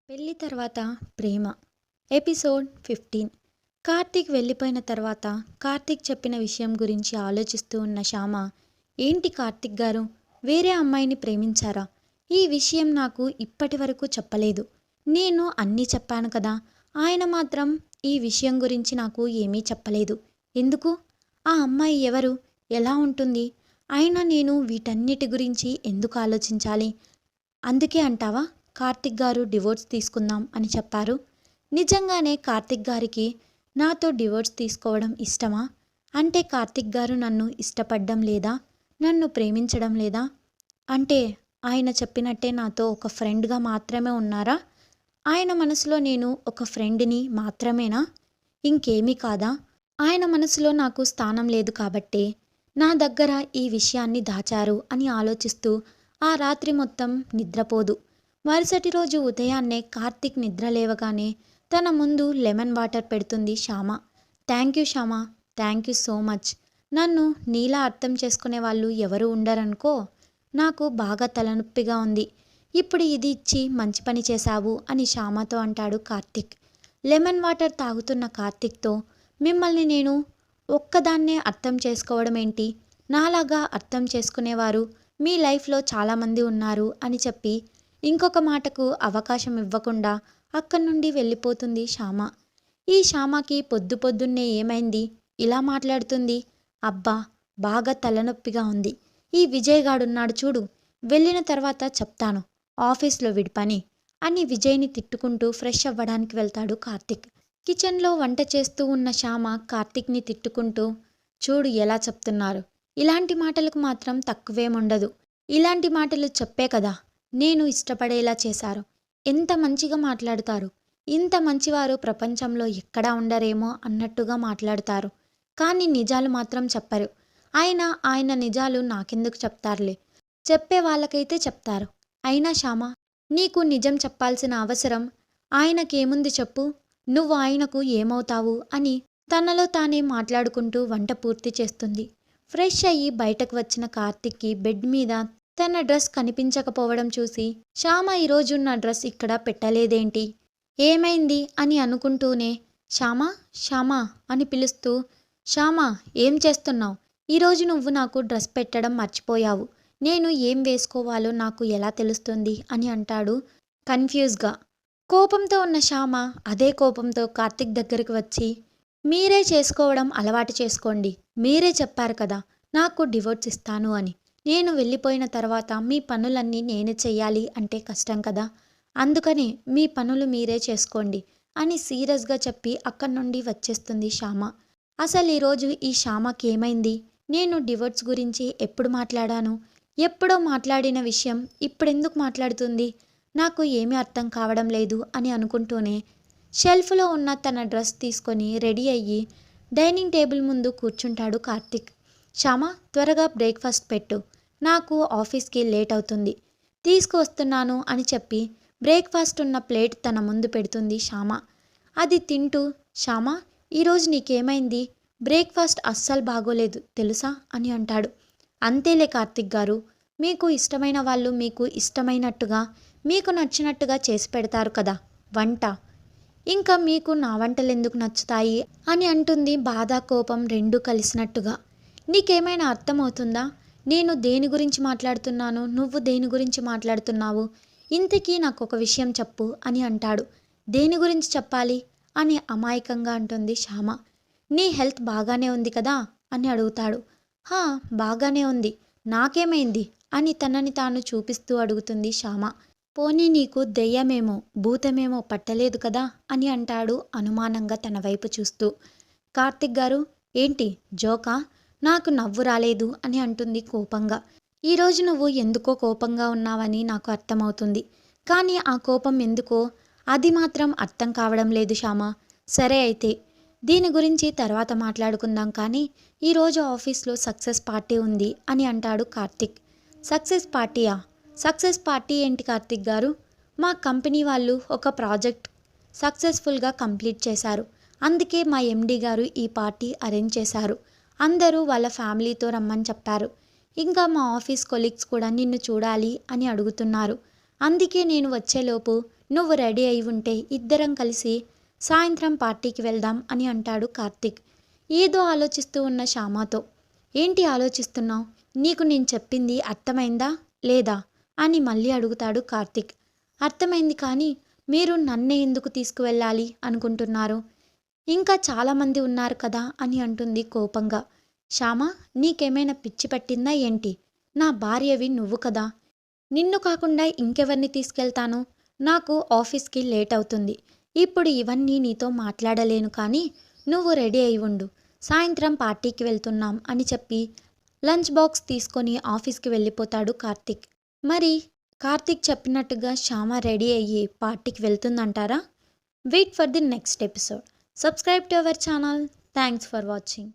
పెళ్లి తర్వాత ప్రేమ ఎపిసోడ్ 15. కార్తీక్ వెళ్ళిపోయిన తర్వాత కార్తీక్ చెప్పిన విషయం గురించి ఆలోచిస్తూ ఉన్న శ్యామ, ఏంటి కార్తీక్ గారు, వేరే అమ్మాయిని ప్రేమించారా? ఈ విషయం నాకు ఇప్పటి వరకు చెప్పలేదు. నేను అన్నీ చెప్పాను కదా, ఆయన మాత్రం ఈ విషయం గురించి నాకు ఏమీ చెప్పలేదు. ఎందుకు? ఆ అమ్మాయి ఎవరు, ఎలా ఉంటుంది? అయినా నేను వీటన్నిటి గురించి ఎందుకు ఆలోచించాలి? అందుకే అంటావా కార్తిక్ గారు డివోర్స్ తీసుకుందాం అని చెప్పారు? నిజంగానే కార్తిక్ గారికి నాతో డివోర్స్ తీసుకోవడం ఇష్టమా? అంటే కార్తిక్ గారు నన్ను ఇష్టపడడం లేదా, నన్ను ప్రేమించడం లేదా? అంటే ఆయన చెప్పినట్టే నాతో ఒక ఫ్రెండ్గా మాత్రమే ఉన్నారా? ఆయన మనసులో నేను ఒక ఫ్రెండ్ని మాత్రమేనా, ఇంకేమీ కాదా? ఆయన మనసులో నాకు స్థానం లేదు కాబట్టే నా దగ్గర ఈ విషయాన్ని దాచారు అని ఆలోచిస్తూ ఆ రాత్రి మొత్తం నిద్రపోదు. మరుసటి రోజు ఉదయాన్నే కార్తీక్ నిద్ర లేవగానే తన ముందు లెమన్ వాటర్ పెడుతుంది Shyama. Thank you Shyama, thank you so much. నన్ను నీలా అర్థం చేసుకునే వాళ్ళు ఎవరు ఉండరనుకో. నాకు బాగా తలనొప్పిగా ఉంది. ఇప్పుడు ఇది ఇచ్చి మంచి పని చేశావు అని శ్యామతో అంటాడు కార్తీక్. లెమన్ వాటర్ తాగుతున్న కార్తీక్తో, మిమ్మల్ని నేను ఒక్కదాన్నే అర్థం చేసుకోవడం ఏంటి, నాలాగా అర్థం చేసుకునేవారు మీ లైఫ్లో చాలామంది ఉన్నారు అని చెప్పి ఇంకొక మాటకు అవకాశం ఇవ్వకుండా అక్కడి నుండి వెళ్ళిపోతుంది శ్యామ. ఈ శ్యామకి పొద్దు పొద్దున్నే ఏమైంది ఇలా మాట్లాడుతుంది? అబ్బా, బాగా తలనొప్పిగా ఉంది. ఈ విజయ్ గాడున్నాడు చూడు, వెళ్ళిన తర్వాత చెప్తాను ఆఫీస్లో విడి పని అని విజయ్ని తిట్టుకుంటూ ఫ్రెష్ అవ్వడానికి వెళ్తాడు కార్తీక్. కిచెన్లో వంట చేస్తూ ఉన్న శ్యామ కార్తీక్ని తిట్టుకుంటూ, చూడు ఎలా చెప్తున్నారు, ఇలాంటి మాటలకు మాత్రం తక్కువేముండదు. ఇలాంటి మాటలు చెప్పే కదా నేను ఇష్టపడేలా చేశారు. ఎంత మంచిగా మాట్లాడుతారు, ఇంత మంచివారు ప్రపంచంలో ఎక్కడా ఉండరేమో అన్నట్టుగా మాట్లాడుతారు. కానీ నిజాలు మాత్రం చెప్పరు. ఆయన నిజాలు నాకెందుకు చెప్తారులే, చెప్పే వాళ్ళకైతే చెప్తారు. అయినా శ్యామ, నీకు నిజం చెప్పాల్సిన అవసరం ఆయనకేముంది చెప్పు? నువ్వు ఆయనకు ఏమవుతావు అని తనలో తానే మాట్లాడుకుంటూ వంట పూర్తి చేస్తుంది. ఫ్రెష్ అయ్యి బయటకు వచ్చిన కార్తీక్కి బెడ్ మీద తన డ్రెస్ కనిపించకపోవడం చూసి, శ్యామ ఈరోజు నా డ్రెస్ ఇక్కడ పెట్టలేదేంటి, ఏమైంది అని అనుకుంటూనే శ్యామ శ్యామ అని పిలుస్తూ, శ్యామ ఏం చేస్తున్నావు? ఈరోజు నువ్వు నాకు డ్రెస్ పెట్టడం మర్చిపోయావు. నేను ఏం వేసుకోవాలో నాకు ఎలా తెలుస్తుంది అని అంటాడు కన్ఫ్యూజ్గా. కోపంతో ఉన్న శ్యామ అదే కోపంతో కార్తీక్ దగ్గరికి వచ్చి, మీరే చేసుకోవడం అలవాటు చేసుకోండి. మీరే చెప్పారు కదా నాకు డివోర్స్ ఇస్తాను అని. నేను వెళ్ళిపోయిన తర్వాత మీ పనులన్నీ నేనే చెయ్యాలి అంటే కష్టం కదా, అందుకనే మీ పనులు మీరే చేసుకోండి అని సీరియస్గా చెప్పి అక్కడి నుండి వచ్చేస్తుంది శ్యామ. అసలు ఈరోజు ఈ శ్యామకి ఏమైంది? నేను డివోర్స్ గురించి ఎప్పుడు మాట్లాడాను? ఎప్పుడో మాట్లాడిన విషయం ఇప్పుడెందుకు మాట్లాడుతుంది? నాకు ఏమీ అర్థం కావడం లేదు అని అనుకుంటూనే షెల్ఫ్లో ఉన్న తన డ్రెస్ తీసుకొని రెడీ అయ్యి డైనింగ్ టేబుల్ ముందు కూర్చుంటాడు కార్తీక్. శ్యామ, త్వరగా బ్రేక్ఫాస్ట్ పెట్టు, నాకు ఆఫీస్కి లేట్ అవుతుంది. తీసుకువస్తున్నాను అని చెప్పి బ్రేక్ఫాస్ట్ ఉన్న ప్లేట్ తన ముందు పెడుతుంది శ్యామ. అది తింటూ, శ్యామ ఈరోజు నీకేమైంది? బ్రేక్ఫాస్ట్ అస్సలు బాగోలేదు తెలుసా అని అంటాడు. అంతేలే కార్తీక్ గారు, మీకు ఇష్టమైన వాళ్ళు మీకు ఇష్టమైనట్టుగా మీకు నచ్చినట్టుగా చేసి పెడతారు కదా వంట, ఇంకా మీకు నా వంటలు ఎందుకు నచ్చుతాయి అని అంటుంది బాధ కోపం రెండూ కలిసినట్టుగా. నీకేమైనా అర్థమవుతుందా? నేను దేని గురించి మాట్లాడుతున్నాను, నువ్వు దేని గురించి మాట్లాడుతున్నావు? ఇంతకీ నాకు ఒక విషయం చెప్పు అని అంటాడు. దేని గురించి చెప్పాలి అని అమాయకంగా అంటుంది శ్యామ. నీ హెల్త్ బాగానే ఉంది కదా అని అడుగుతాడు. హా, బాగానే ఉంది, నాకేమైంది అని తనని తాను చూపిస్తూ అడుగుతుంది శ్యామ. పోనీ నీకు దెయ్యమేమో భూతమేమో పట్టలేదు కదా అని అంటాడు అనుమానంగా తన వైపు చూస్తూ. కార్తిక్ గారు, ఏంటి జోకా? నాకు నవ్వు రాలేదు అని అంటుంది కోపంగా. ఈరోజు నువ్వు ఎందుకో కోపంగా ఉన్నావని నాకు అర్థమవుతుంది, కానీ ఆ కోపం ఎందుకో అది మాత్రం అర్థం కావడం లేదు శ్యామ. సరే అయితే దీని గురించి తర్వాత మాట్లాడుకుందాం, కానీ ఈరోజు ఆఫీస్లో సక్సెస్ పార్టీ ఉంది అని అంటాడు కార్తిక్. సక్సెస్ పార్టీయా? సక్సెస్ పార్టీ ఏంటి కార్తిక్ గారు? మా కంపెనీ వాళ్ళు ఒక ప్రాజెక్ట్ సక్సెస్ఫుల్గా కంప్లీట్ చేశారు, అందుకే మా ఎండి గారు ఈ పార్టీ అరేంజ్ చేశారు. అందరూ వాళ్ళ ఫ్యామిలీతో రమ్మని చెప్పారు. ఇంకా మా ఆఫీస్ కొలీగ్స్ కూడా నిన్ను చూడాలి అని అడుగుతున్నారు. అందుకే నేను వచ్చేలోపు నువ్వు రెడీ అయి ఉంటే ఇద్దరం కలిసి సాయంత్రం పార్టీకి వెళ్దాం అని అంటాడు కార్తీక్. ఏదో ఆలోచిస్తూ ఉన్న శ్యామతో, ఏంటి ఆలోచిస్తున్నావు? నీకు నేను చెప్పింది అర్థమైందా లేదా అని మళ్ళీ అడుగుతాడు కార్తీక్. అర్థమైంది, కానీ మీరు నన్నే ఎందుకు తీసుకువెళ్ళాలి అనుకుంటున్నారు? ఇంకా చాలామంది ఉన్నారు కదా అని అంటుంది కోపంగా. శ్యామ, నీకేమైనా పిచ్చి పట్టిందా ఏంటి? నా భార్యవి నువ్వు కదా, నిన్ను కాకుండా ఇంకెవరిని తీసుకెళ్తాను? నాకు ఆఫీస్కి లేట్ అవుతుంది. ఇప్పుడు ఇవన్నీ నీతో మాట్లాడలేను, కానీ నువ్వు రెడీ అయి ఉండు, సాయంత్రం పార్టీకి వెళ్తున్నాం అని చెప్పి లంచ్ బాక్స్ తీసుకొని ఆఫీస్కి వెళ్ళిపోతాడు కార్తీక్. మరి కార్తీక్ చెప్పినట్టుగా శ్యామ రెడీ అయ్యి పార్టీకి వెళ్తుందంటారా? Wait for the next episode. Subscribe to our channel. Thanks for watching.